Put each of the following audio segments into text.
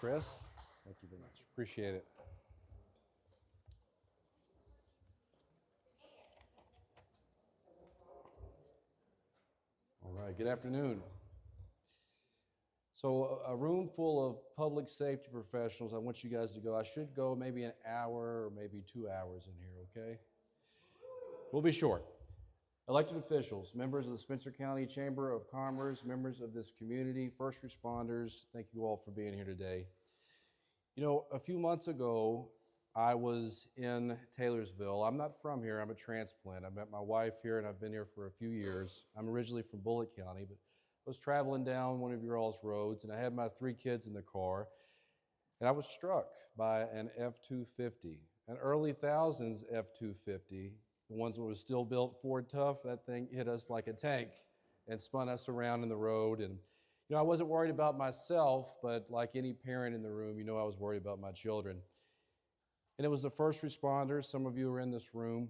Chris. Thank you very much. Appreciate it. All right, good afternoon. So a room full of public safety professionals, I want you guys to go. I should go maybe an hour or maybe 2 hours in here, okay? We'll be short. Elected officials, members of the Spencer County Chamber of Commerce, members of this community, first responders, thank you all for being here today. You know, a few months ago, I was in Taylorsville. I'm not from here, I'm a transplant. I met my wife here and I've been here for a few years. I'm originally from Bullitt County, but I was traveling down one of your all's roads and I had my 3 kids in the car and I was struck by an F-250, an early thousands F-250, the ones that was still built Ford Tough. That thing hit us like a tank and spun us around in the road. And you know, I wasn't worried about myself, but like any parent in the room, you know I was worried about my children. And it was the first responders, some of you are in this room,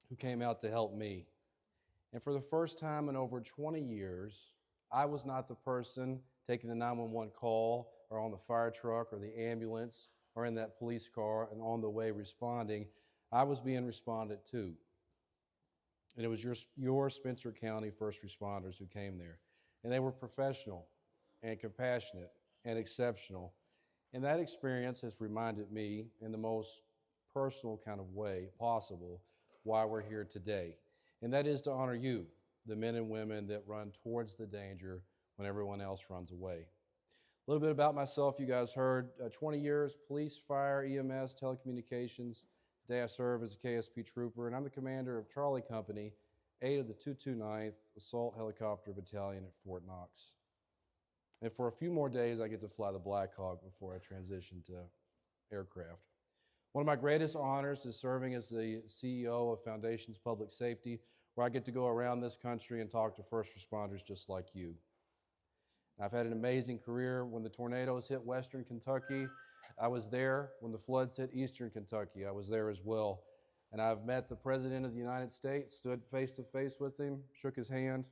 who came out to help me. And for the first time in over 20 years, I was not the person taking the 911 call or on the fire truck or the ambulance or in that police car and on the way responding. I was being responded to. And it was your Spencer County first responders who came there. And they were professional and compassionate and exceptional. And that experience has reminded me in the most personal kind of way possible why we're here today. And that is to honor you, the men and women that run towards the danger when everyone else runs away. A little bit about myself, you guys heard, 20 years, police, fire, EMS, telecommunications. Today I serve as a KSP trooper, and I'm the commander of Charlie Company, 8 of the 229th Assault Helicopter Battalion at Fort Knox. And for a few more days, I get to fly the Black Hawk before I transition to aircraft. One of my greatest honors is serving as the CEO of Foundations Public Safety, where I get to go around this country and talk to first responders just like you. I've had an amazing career. When the tornadoes hit Western Kentucky, I was there. When the floods hit Eastern Kentucky, I was there as well. And I've met the President of the United States, stood face to face with him, shook his hand.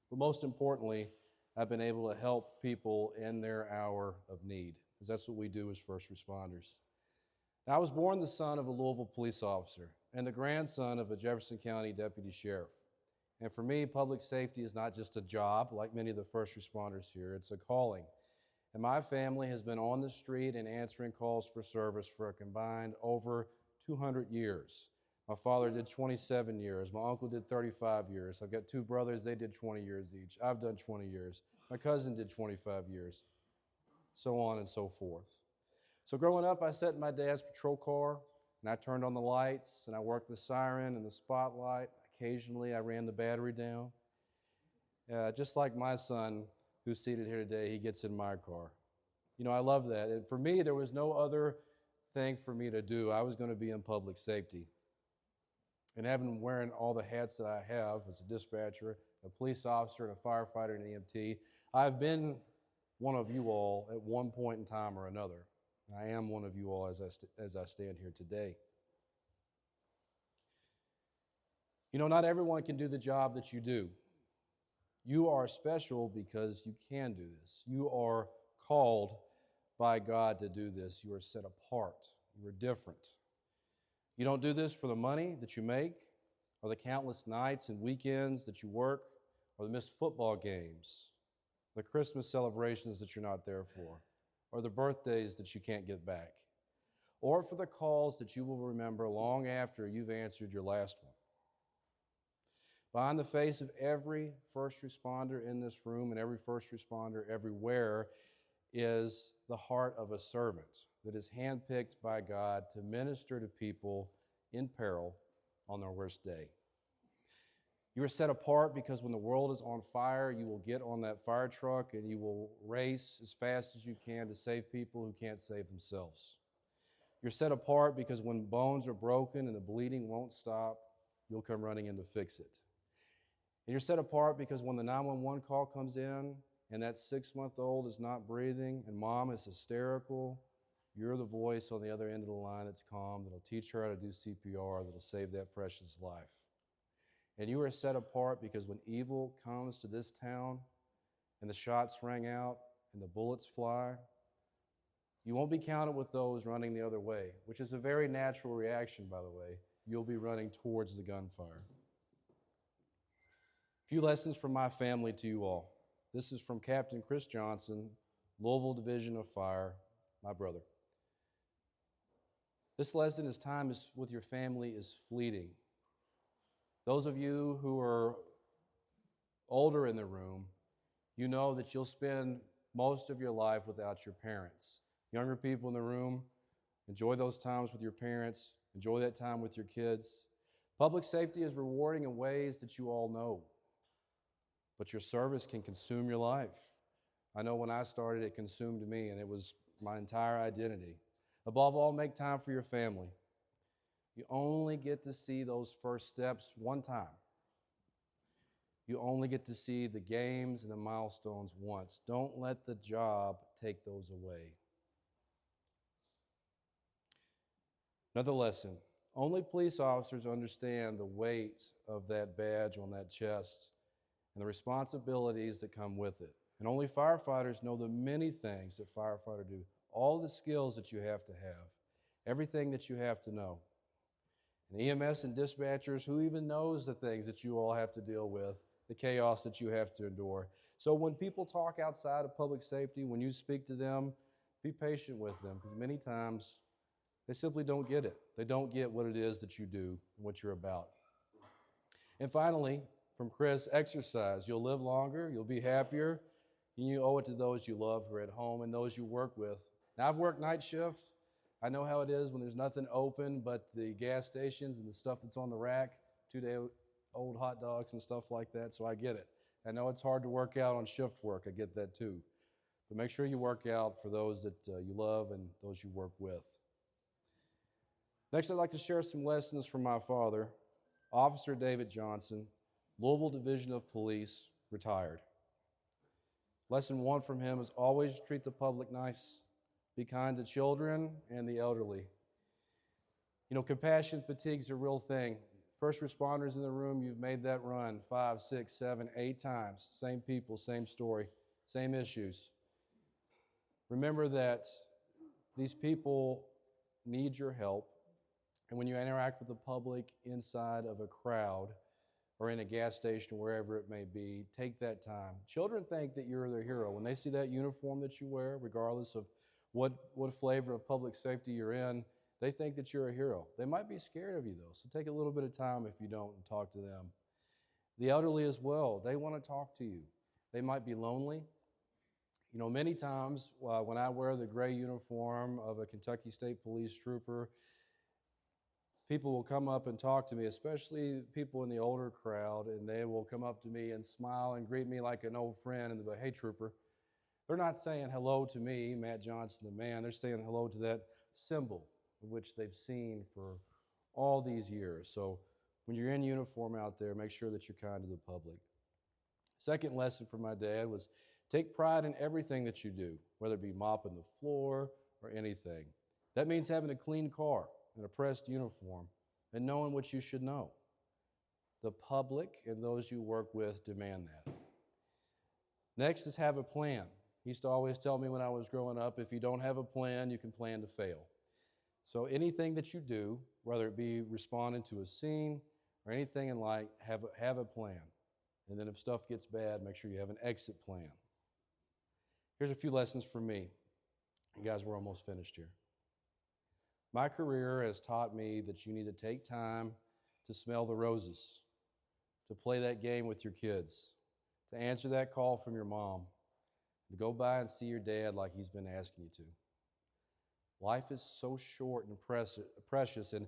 But most importantly, I've been able to help people in their hour of need, because that's what we do as first responders. Now, I was born the son of a Louisville police officer and the grandson of a Jefferson County deputy sheriff. And for me, public safety is not just a job like many of the first responders here, it's a calling. And my family has been on the street and answering calls for service for a combined over 200 years. My father did 27 years. My uncle did 35 years. I've got 2 brothers, they did 20 years each. I've done 20 years. My cousin did 25 years, so on and so forth. So growing up, I sat in my dad's patrol car, and I turned on the lights, and I worked the siren and the spotlight. Occasionally, I ran the battery down. Just like my son, who's seated here today, he gets in my car. You know, I love that. And for me, there was no other thing for me to do. I was going to be in public safety. And having wearing all the hats that I have as a dispatcher, a police officer, and a firefighter and EMT, I've been one of you all at one point in time or another. I am one of you all as I stand here today. You know, not everyone can do the job that you do. You are special because you can do this. You are called by God to do this. You are set apart. You are different. You don't do this for the money that you make, or the countless nights and weekends that you work, or the missed football games, the Christmas celebrations that you're not there for, or the birthdays that you can't get back, or for the calls that you will remember long after you've answered your last one. Behind the face of every first responder in this room and every first responder everywhere is the heart of a servant that is handpicked by God to minister to people in peril on their worst day. You are set apart because when the world is on fire, you will get on that fire truck and you will race as fast as you can to save people who can't save themselves. You're set apart because when bones are broken and the bleeding won't stop, you'll come running in to fix it. And you're set apart because when the 911 call comes in and that 6-month-old is not breathing and mom is hysterical, you're the voice on the other end of the line that's calm, that'll teach her how to do CPR, that'll save that precious life. And you are set apart because when evil comes to this town and the shots ring out and the bullets fly, You won't be counted with those running the other way, which is a very natural reaction, by the way. You'll be running towards the gunfire. A few lessons from my family to you all. This is from Captain Chris Johnson, Louisville Division of Fire, my brother. This lesson is time with your family is fleeting. Those of you who are older in the room, you know that you'll spend most of your life without your parents. Younger people in the room, enjoy those times with your parents. Enjoy that time with your kids. Public safety is rewarding in ways that you all know, but your service can consume your life. I know when I started, it consumed me, and it was my entire identity. Above all, make time for your family. You only get to see those first steps one time. You only get to see the games and the milestones once. Don't let the job take those away. Another lesson, only police officers understand the weight of that badge on that chest and the responsibilities that come with it. And only firefighters know the many things that firefighters do, all the skills that you have to have, everything that you have to know. And EMS and dispatchers, who even knows the things that you all have to deal with, the chaos that you have to endure. So when people talk outside of public safety, when you speak to them, be patient with them, because many times they simply don't get it. They don't get what it is that you do and what you're about. And finally, from Chris, exercise. You'll live longer, you'll be happier, and you owe it to those you love who are at home and those you work with. Now, I've worked night shift. I know how it is when there's nothing open but the gas stations and the stuff that's on the rack, 2-day-old hot dogs and stuff like that, so I get it. I know it's hard to work out on shift work. I get that too. But make sure you work out for those that you love and those you work with. Next, I'd like to share some lessons from my father, Officer David Johnson, Louisville Division of Police, retired. Lesson 1 from him is always treat the public nice. Be kind to children and the elderly. You know, compassion fatigue is a real thing. First responders in the room, you've made that run 5, 6, 7, 8 times. Same people, same story, same issues. Remember that these people need your help. And when you interact with the public inside of a crowd or in a gas station, wherever it may be, take that time. Children think that you're their hero. When they see that uniform that you wear, regardless of what flavor of public safety you're in, they think that you're a hero. They might be scared of you, though, so take a little bit of time if you don't and talk to them. The elderly as well, they want to talk to you. They might be lonely. You know, many times when I wear the gray uniform of a Kentucky State Police trooper, people will come up and talk to me, especially people in the older crowd, and they will come up to me and smile and greet me like an old friend and they'll be, hey, trooper. They're not saying hello to me, Matt Johnson, the man. They're saying hello to that symbol of which they've seen for all these years. So when you're in uniform out there, make sure that you're kind to the public. Second lesson from my dad was take pride in everything that you do, whether it be mopping the floor or anything. That means having a clean car and a pressed uniform and knowing what you should know. The public and those you work with demand that. Next is have a plan. He used to always tell me when I was growing up, if you don't have a plan, you can plan to fail. So anything that you do, whether it be responding to a scene or anything in life, have a plan. And then if stuff gets bad, make sure you have an exit plan. Here's a few lessons from me. You guys, we're almost finished here. My career has taught me that you need to take time to smell the roses, to play that game with your kids, to answer that call from your mom, to go by and see your dad like he's been asking you to. Life is so short and precious, and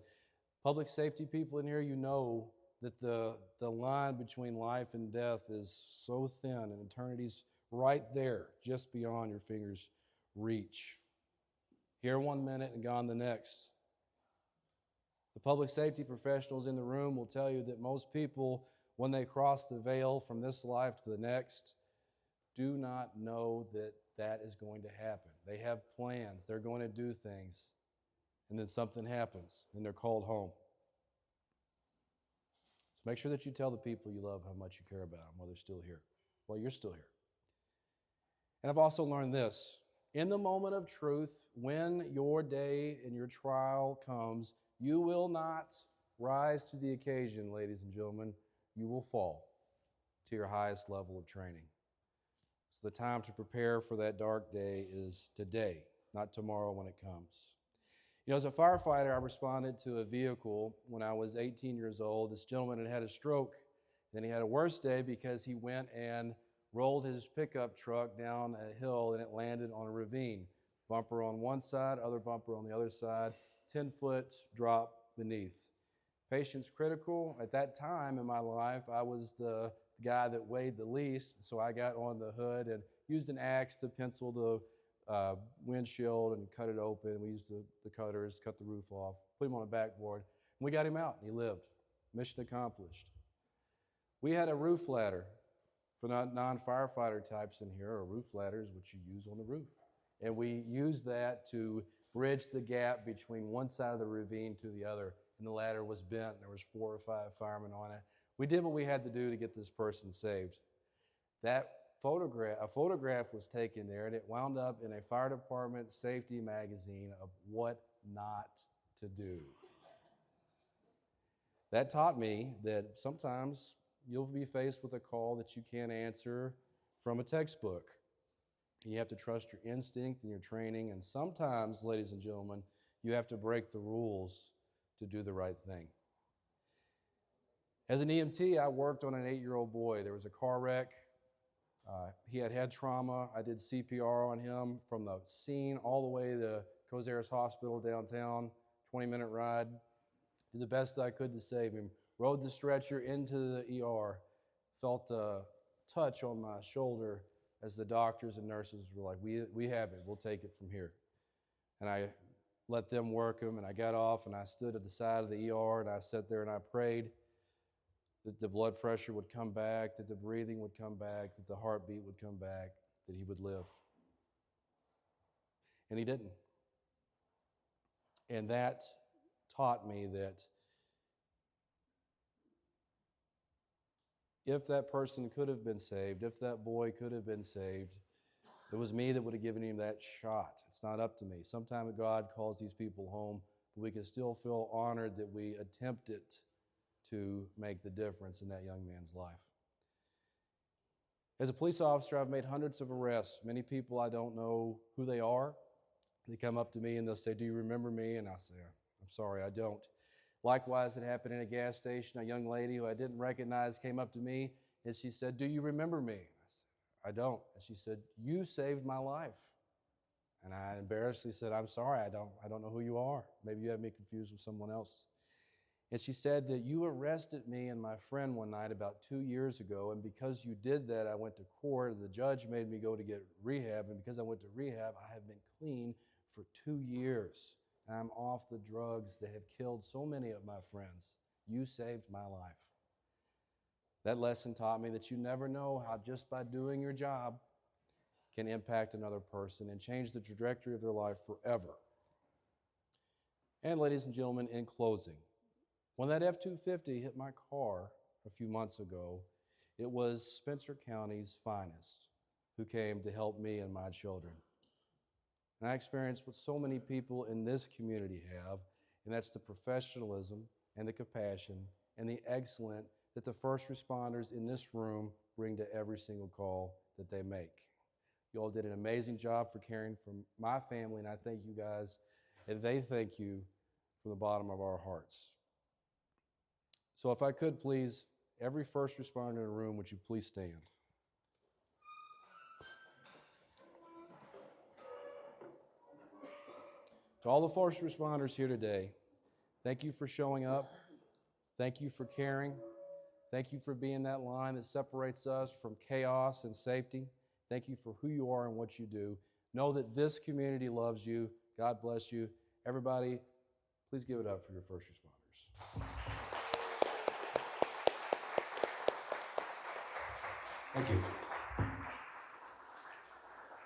public safety people in here, you know that the line between life and death is so thin, and eternity's right there, just beyond your fingers' reach. Here 1 minute and gone the next. The public safety professionals in the room will tell you that most people, when they cross the veil from this life to the next, do not know that that is going to happen. They have plans. They're going to do things. And then something happens, and they're called home. So make sure that you tell the people you love how much you care about them while they're still here, while you're still here. And I've also learned this. In the moment of truth, when your day and your trial comes, you will not rise to the occasion, ladies and gentlemen. You will fall to your highest level of training. So the time to prepare for that dark day is today, not tomorrow when it comes. You know, as a firefighter, I responded to a vehicle when I was 18 years old. This gentleman had had a stroke. Then he had a worse day because he went and rolled his pickup truck down a hill and it landed on a ravine. Bumper on one side, other bumper on the other side, 10-foot drop beneath. Patient's critical. At that time in my life, I was the guy that weighed the least, so I got on the hood and used an axe to pencil the windshield and cut it open. We used the cutters, cut the roof off, put him on a backboard, and we got him out, and he lived. Mission accomplished. We had a roof ladder for non-firefighter types in here. A roof ladder is what you use on the roof. And we used that to bridge the gap between one side of the ravine to the other, and the ladder was bent. There was 4 or 5 firemen on it. We did what we had to do to get this person saved. A photograph was taken there, and it wound up in a fire department safety magazine of what not to do. That taught me that sometimes you'll be faced with a call that you can't answer from a textbook. And you have to trust your instinct and your training, and sometimes, ladies and gentlemen, you have to break the rules to do the right thing. As an EMT, I worked on an 8-year-old boy. There was a car wreck. He had had trauma. I did CPR on him from the scene all the way to Cozares Hospital downtown, 20-minute ride. Did the best I could to save him. Rode the stretcher into the ER. Felt a touch on my shoulder as the doctors and nurses were like, we have it. We'll take it from here. And I let them work him, and I got off, and I stood at the side of the ER, and I sat there, and I prayed that the blood pressure would come back, that the breathing would come back, that the heartbeat would come back, that he would live. And he didn't. And that taught me that if that person could have been saved, if that boy could have been saved, it was me that would have given him that shot. It's not up to me. Sometimes God calls these people home, but we can still feel honored that we attempted to make the difference in that young man's life. As a police officer, I've made hundreds of arrests. Many people, I don't know who they are. They come up to me and they'll say, "Do you remember me?" And I say, "I'm sorry, I don't." Likewise, it happened in a gas station. A young lady who I didn't recognize came up to me and she said, "Do you remember me?" I said, "I don't." And she said, "You saved my life." And I embarrassedly said, "I'm sorry, I don't know who you are. Maybe you have me confused with someone else." And she said that you arrested me and my friend one night about 2 years ago, and because you did that, I went to court. The judge made me go to get rehab, and because I went to rehab, I have been clean for 2 years. And I'm off the drugs that have killed so many of my friends. You saved my life. That lesson taught me that you never know how just by doing your job can impact another person and change the trajectory of their life forever. And ladies and gentlemen, in closing, when that F-250 hit my car a few months ago, it was Spencer County's finest who came to help me and my children. And I experienced what so many people in this community have, and that's the professionalism and the compassion and the excellence that the first responders in this room bring to every single call that they make. You all did an amazing job for caring for my family, and I thank you guys, and they thank you from the bottom of our hearts. So if I could please, every first responder in the room, would you please stand? To all the first responders here today, thank you for showing up. Thank you for caring. Thank you for being that line that separates us from chaos and safety. Thank you for who you are and what you do. Know that this community loves you. God bless you. Everybody, please give it up for your first responders. Thank you.